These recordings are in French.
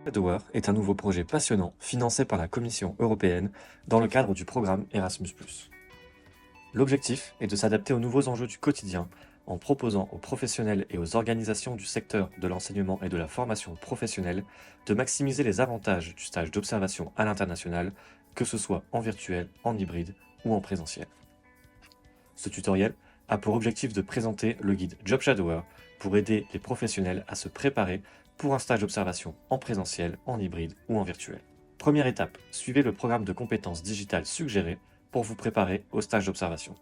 Shadower est un nouveau projet passionnant financé par la Commission européenne dans le cadre du programme Erasmus+. L'objectif est de s'adapter aux nouveaux enjeux du quotidien en proposant aux professionnels et aux organisations du secteur de l'enseignement et de la formation professionnelle de maximiser les avantages du stage d'observation à l'international, que ce soit en virtuel, en hybride ou en présentiel. Ce tutoriel a pour objectif de présenter le guide Job Shadower pour aider les professionnels à se préparer pour un stage d'observation en présentiel, en hybride ou en virtuel. Première étape, suivez le programme de compétences digitales suggéré pour vous préparer au stage d'observation.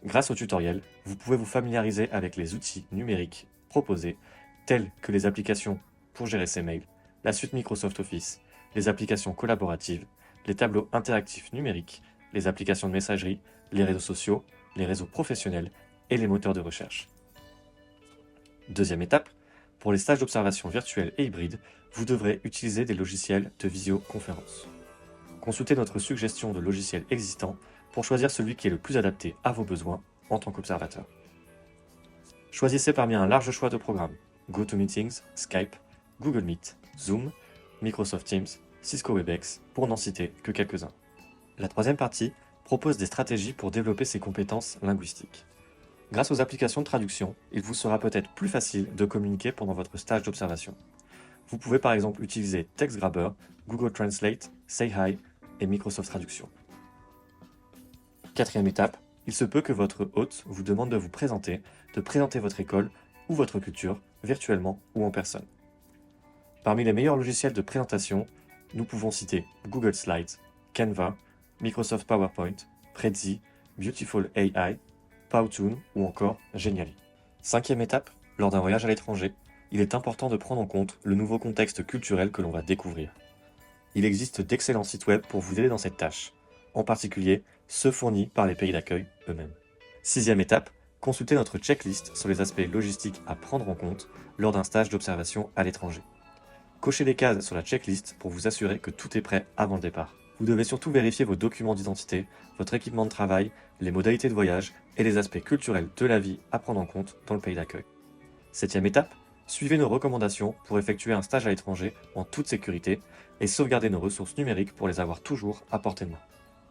Grâce au tutoriel, vous pouvez vous familiariser avec les outils numériques proposés, tels que les applications pour gérer ses mails, la suite Microsoft Office, les applications collaboratives, les tableaux interactifs numériques, les applications de messagerie, les réseaux sociaux, les réseaux professionnels et les moteurs de recherche. Deuxième étape, pour les stages d'observation virtuels et hybrides, vous devrez utiliser des logiciels de visioconférence. Consultez notre suggestion de logiciels existants pour choisir celui qui est le plus adapté à vos besoins en tant qu'observateur. Choisissez parmi un large choix de programmes: GoToMeetings, Skype, Google Meet, Zoom, Microsoft Teams, Cisco Webex, pour n'en citer que quelques-uns. La troisième partie propose des stratégies pour développer ses compétences linguistiques. Grâce aux applications de traduction, il vous sera peut-être plus facile de communiquer pendant votre stage d'observation. Vous pouvez par exemple utiliser TextGrabber, Google Translate, Say Hi et Microsoft Traduction. Quatrième étape, il se peut que votre hôte vous demande de présenter votre école ou votre culture, virtuellement ou en personne. Parmi les meilleurs logiciels de présentation, nous pouvons citer Google Slides, Canva, Microsoft PowerPoint, Prezi, Beautiful AI, Powtoon ou encore Genially. Cinquième étape, lors d'un voyage à l'étranger, il est important de prendre en compte le nouveau contexte culturel que l'on va découvrir. Il existe d'excellents sites web pour vous aider dans cette tâche, en particulier ceux fournis par les pays d'accueil eux-mêmes. Sixième étape, consultez notre checklist sur les aspects logistiques à prendre en compte lors d'un stage d'observation à l'étranger. Cochez les cases sur la checklist pour vous assurer que tout est prêt avant le départ. Vous devez surtout vérifier vos documents d'identité, votre équipement de travail, les modalités de voyage et les aspects culturels de la vie à prendre en compte dans le pays d'accueil. Septième étape, suivez nos recommandations pour effectuer un stage à l'étranger en toute sécurité et sauvegardez nos ressources numériques pour les avoir toujours à portée de main.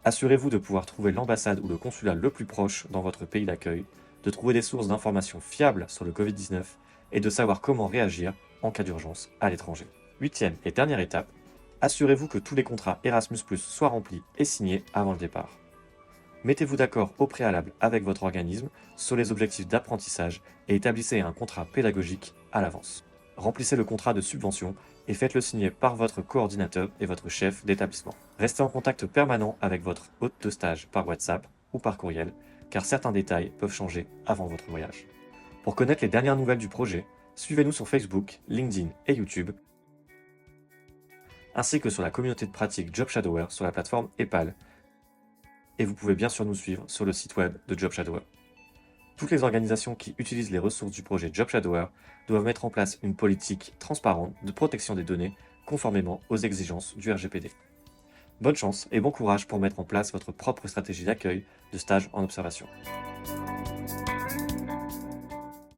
Assurez-vous de pouvoir trouver l'ambassade ou le consulat le plus proche dans votre pays d'accueil, de trouver des sources d'informations fiables sur le Covid-19 et de savoir comment réagir en cas d'urgence à l'étranger. Huitième et dernière étape, assurez-vous que tous les contrats Erasmus+ soient remplis et signés avant le départ. Mettez-vous d'accord au préalable avec votre organisme sur les objectifs d'apprentissage et établissez un contrat pédagogique à l'avance. Remplissez le contrat de subvention et faites-le signer par votre coordinateur et votre chef d'établissement. Restez en contact permanent avec votre hôte de stage par WhatsApp ou par courriel, car certains détails peuvent changer avant votre voyage. Pour connaître les dernières nouvelles du projet, suivez-nous sur Facebook, LinkedIn et YouTube, ainsi que sur la communauté de pratique Job Shadower sur la plateforme Epal. Et vous pouvez bien sûr nous suivre sur le site web de Job Shadower. Toutes les organisations qui utilisent les ressources du projet Job Shadower doivent mettre en place une politique transparente de protection des données conformément aux exigences du RGPD. Bonne chance et bon courage pour mettre en place votre propre stratégie d'accueil de stage en observation.